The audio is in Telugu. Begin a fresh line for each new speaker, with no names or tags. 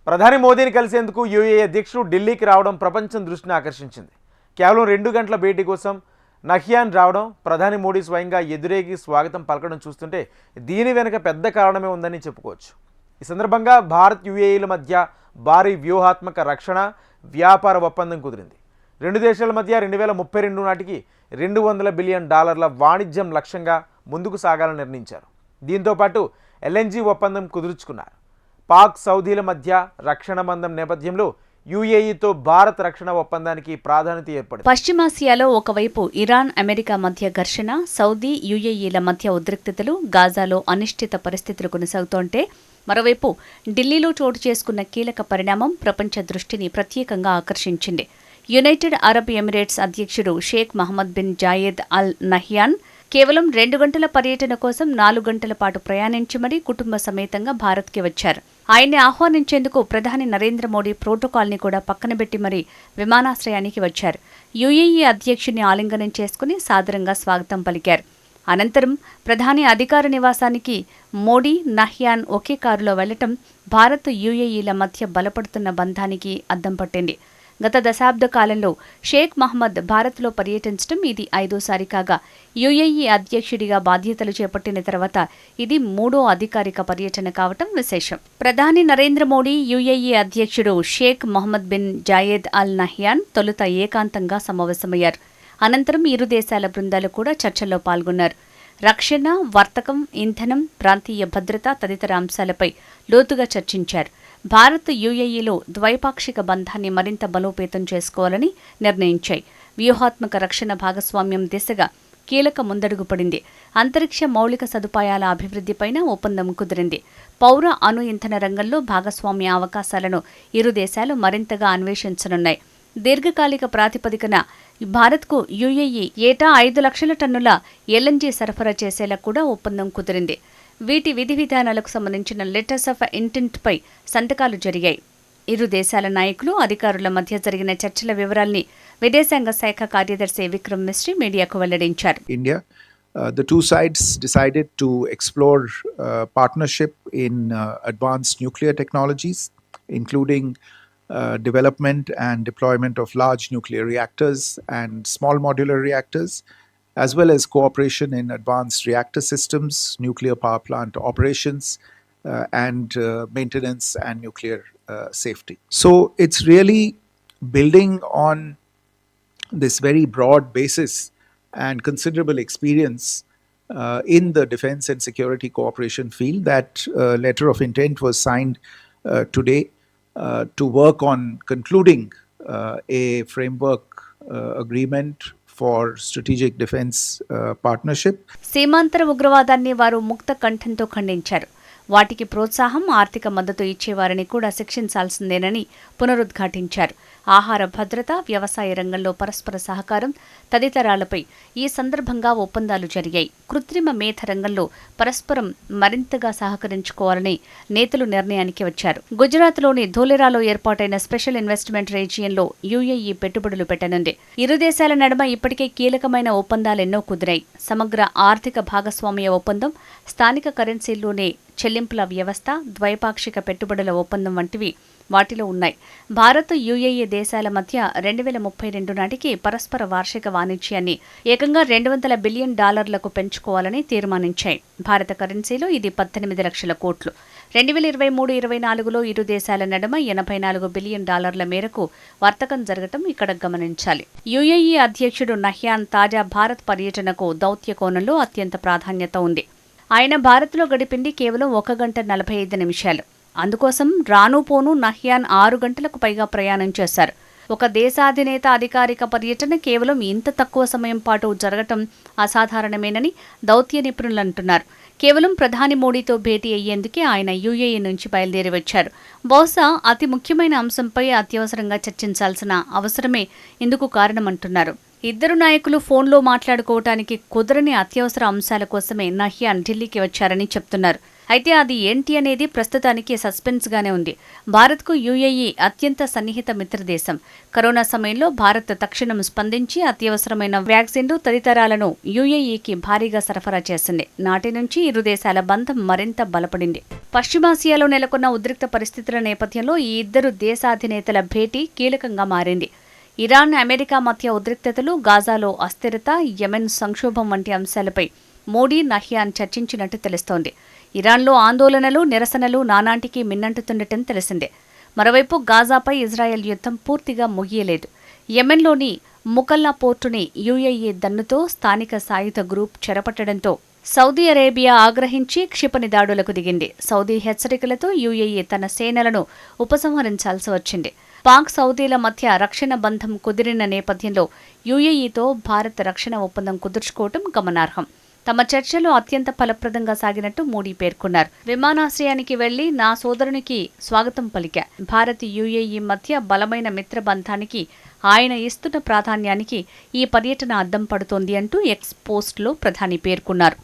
ప్రధాని మోదీని కలిసేందుకు యూఏఈ అధ్యక్షుడు ఢిల్లీకి రావడం ప్రపంచం దృష్టిని ఆకర్షించింది. కేవలం 2 గంటల భేటీ కోసం నహ్యాన్ రావడం, ప్రధాని మోడీ స్వయంగా ఎదురేగి స్వాగతం పలకడం చూస్తుంటే దీని వెనుక పెద్ద కారణమే ఉందని చెప్పుకోవచ్చు. ఈ సందర్భంగా భారత్ యూఏఈల మధ్య భారీ వ్యూహాత్మక రక్షణ, వ్యాపార ఒప్పందం కుదిరింది. 2 దేశాల మధ్య 2032 నాటికి $200 బిలియన్ వాణిజ్యం లక్ష్యంగా ముందుకు సాగాలని నిర్ణయించారు. దీంతో పాటు LNG ఒప్పందం కుదుర్చుకున్నారు. పాక్, సౌదీల మధ్య రక్షణ బంధం నేపథ్యంలో యూఏఈతో భారత్ రక్షణ ఒప్పందానికి ప్రాధాన్యత ఏర్పడింది.
పశ్చిమాసియాలో ఒకవైపు ఇరాన్, అమెరికా మధ్య ఘర్షణ, సౌదీ, యూఏఈల మధ్య ఉద్రిక్తతలు, గాజాలో అనిశ్చిత పరిస్థితులు కొనసాగుతుంటే మరోవైపు ఢిల్లీలో చోటు చేసుకున్న కీలక పరిణామం ప్రపంచ దృష్టిని ప్రత్యేకంగా ఆకర్షించింది. యునైటెడ్ అరబ్ ఎమిరేట్స్ అధ్యక్షుడు Sheikh Mohammed bin Zayed Al Nahyan కేవలం 2 గంటల పర్యటన కోసం 4 గంటల పాటు ప్రయాణించి మరీ కుటుంబ సమేతంగా భారత్కి వచ్చారు. ఆయన్ని ఆహ్వానించేందుకు ప్రధాని నరేంద్ర మోడీ ప్రోటోకాల్ని కూడా పక్కనబెట్టి మరీ విమానాశ్రయానికి వచ్చారు. యూఏఈ అధ్యక్షుడిని ఆలింగనం చేసుకుని సాదరంగా స్వాగతం పలికారు. అనంతరం ప్రధాని అధికార నివాసానికి మోడీ, నహ్యాన్ ఒకే కారులో వెళ్లటం భారత్, యూఏఈల మధ్య బలపడుతున్న బంధానికి అద్దం పట్టింది. గత దశాబ్ద కాలంలో షేక్ మహమ్మద్ భారత్లో పర్యటించడం ఇది 5వ కాగా యూఏఈ అధ్యక్షుడిగా బాధ్యతలు చేపట్టిన తర్వాత ఇది 3వ అధికారిక పర్యటన కావటం విశేషం. ప్రధాని నరేంద్ర మోడీ, యూఏఈ అధ్యక్షుడు Sheikh Mohammed bin Zayed Al Nahyan తొలుత ఏకాంతంగా సమావేశమయ్యారు. అనంతరం ఇరు దేశాల బృందాలు కూడా చర్చల్లో పాల్గొన్నారు. రక్షణ, వర్తకం, ఇంధనం, ప్రాంతీయ భద్రత తదితర అంశాలపై లోతుగా చర్చించారు. భారత్, యూఏఈలో ద్వైపాక్షిక బంధాన్ని మరింత బలోపేతం చేసుకోవాలని నిర్ణయించాయి. వ్యూహాత్మక రక్షణ భాగస్వామ్యం దిశగా కీలక ముందడుగు పడింది. అంతరిక్ష మౌలిక సదుపాయాల అభివృద్ధిపైన ఒప్పందం కుదిరింది. పౌర అణు ఇంధన రంగంలో భాగస్వామ్య అవకాశాలను ఇరు దేశాలు మరింతగా అన్వేషించనున్నాయి. దీర్ఘకాలిక ప్రాతిపదికన భారత్కు యూఏఈ ఏటా 5 లక్షల టన్నుల LNG సరఫరా చేసేలా కూడా ఒప్పందం కుదిరింది. వీటి విధి విధానాలకు సంబంధించిన లెటర్స్ ఆఫ్ ఇంటెంట్ పై సంతకాలు జరిగాయి. ఇరు దేశాల నాయకులు, అధికారుల మధ్య జరిగిన చర్చల వివరాల్ని విదేశాంగ శాఖ కార్యదర్శి విక్రమ్ మిస్ట్రీ మీడియాకు వెల్లడించారు.
The two sides decided to explore partnership in advanced nuclear technologies, including development and deployment of large nuclear reactors and small modular reactors, as well as cooperation in advanced reactor systems, nuclear power plant operations, and maintenance and nuclear safety. So it's really building on this very broad basis and considerable experience in the defense and security cooperation field that letter of intent was signed today to work on concluding a framework agreement for strategic defense partnership.
సీమాంతర ఉగ్రవాదాన్ని వారు ముక్త కంఠంతో ఖండించారు. వాటికి ప్రోత్సాహం, ఆర్థిక మద్దతు ఇచ్చేవారిని కూడా శిక్షించాల్సిందేనని పునరుద్ఘాటించారు. ఆహార భద్రత, వ్యవసాయ రంగంలో పరస్పర సహకారం తదితరాలపై ఈ సందర్భంగా ఒప్పందాలు జరిగాయి. కృత్రిమ మేధ రంగంలో పరస్పరం మరింతగా సహకరించుకోవాలని నేతలు నిర్ణయానికి వచ్చారు. గుజరాత్లోని ధోలెరాలో ఏర్పాటైన స్పెషల్ ఇన్వెస్ట్మెంట్ రీజియన్లో యూఏఈ పెట్టుబడులు పెట్టనుంది. ఇరు దేశాల నడుమ ఇప్పటికే కీలకమైన ఒప్పందాలెన్నో కుదిరాయి. సమగ్ర ఆర్థిక భాగస్వామ్య ఒప్పందం, స్థానిక కరెన్సీల్లోనే చెల్లింపుల వ్యవస్థ, ద్వైపాక్షిక పెట్టుబడుల ఒప్పందం వంటివి వాటిలో ఉన్నాయి. భారత్, యూఏఈ దేశాల మధ్య 2032 నాటికి పరస్పర వార్షిక వాణిజ్యాన్ని ఏకంగా $200 బిలియన్ పెంచుకోవాలని తీర్మానించాయి. భారత కరెన్సీలో ఇది 18 లక్షల కోట్లు. 2023-24లో ఇరు దేశాల నడుమ $84 బిలియన్ మేరకు వర్తకం జరగటం ఇక్కడ గమనించాలి. యూఏఈ అధ్యక్షుడు నహ్యాన్ తాజా భారత్ పర్యటనకు దౌత్య కోణంలో అత్యంత ప్రాధాన్యత ఉంది. ఆయన భారత్లో గడిపింది కేవలం 1 గంట 45 నిమిషాలు. అందుకోసం రాను పోను నహ్యాన్ 6 గంటలకు పైగా ప్రయాణం చేశారు. ఒక దేశాధినేత అధికారిక పర్యటన కేవలం ఇంత తక్కువ సమయం పాటు జరగటం అసాధారణమేనని దౌత్య నిపుణులు అంటున్నారు. కేవలం ప్రధాని మోడీతో భేటీ అయ్యేందుకే ఆయన యూఏఈ నుంచి బయలుదేరి వచ్చారు. బహుశా అతి ముఖ్యమైన అంశంపై అత్యవసరంగా చర్చించాల్సిన అవసరమే ఇందుకు కారణమంటున్నారు. ఇద్దరు నాయకులు ఫోన్లో మాట్లాడుకోవటానికి కుదరని అత్యవసర అంశాల కోసమే నహ్యాన్ ఢిల్లీకి వచ్చారని చెప్తున్నారు. అయితే అది ఏంటి అనేది ప్రస్తుతానికి సస్పెన్స్గానే ఉంది. భారత్కు యుఏఈ అత్యంత సన్నిహిత మిత్రదేశం. కరోనా సమయంలో భారత్ తక్షణం స్పందించి అత్యవసరమైన వ్యాక్సిన్లు తదితరాలను యుఏఈకి భారీగా సరఫరా చేసింది. నాటి నుంచి ఇరు దేశాల బంధం మరింత బలపడింది. పశ్చిమాసియాలో నెలకొన్న ఉద్రిక్త పరిస్థితుల నేపథ్యంలో ఈ ఇద్దరు దేశాధినేతల భేటీ కీలకంగా మారింది. ఇరాన్, అమెరికా మధ్య ఉద్రిక్తతలు, గాజాలో అస్థిరత, యెమెన్ సంక్షోభం వంటి అంశాలపై మోడీ, నహ్యాన్ చర్చించినట్టు తెలుస్తోంది. ఇరాన్లో ఆందోళనలు, నిరసనలు నానాటికి మిన్నంటుతుండటం తెలిసిందే. మరోవైపు గాజాపై ఇజ్రాయెల్ యుద్ధం పూర్తిగా ముగియలేదు. యెమెన్లోని ముకల్లా పోర్టుని యుఏఈ దన్నుతో స్థానిక సాయుధ గ్రూప్ చెరపట్టడంతో సౌదీ అరేబియా ఆగ్రహించి క్షిపణి దాడులకు దిగింది. సౌదీ హెచ్చరికలతో యుఏఈ తన సేనలను ఉపసంహరించాల్సి వచ్చింది. పాక్, సౌదీల మధ్య రక్షణ బంధం కుదిరిన నేపథ్యంలో యుఏఈతో భారత్ రక్షణ ఒప్పందం కుదుర్చుకోవటం గమనార్హం. తమ చర్చలు అత్యంత ఫలప్రదంగా సాగినట్టు మోడీ పేర్కొన్నారు. విమానాశ్రయానికి వెళ్లి నా సోదరునికి స్వాగతం పలికా. భారత్, యుఏఈ మధ్య బలమైన మిత్రబంధానికి ఆయన ఇస్తున్న ప్రాధాన్యానికి ఈ పర్యటన అద్దం పడుతోంది అంటూ ఎక్స్ పోస్ట్లో ప్రధాని పేర్కొన్నారు.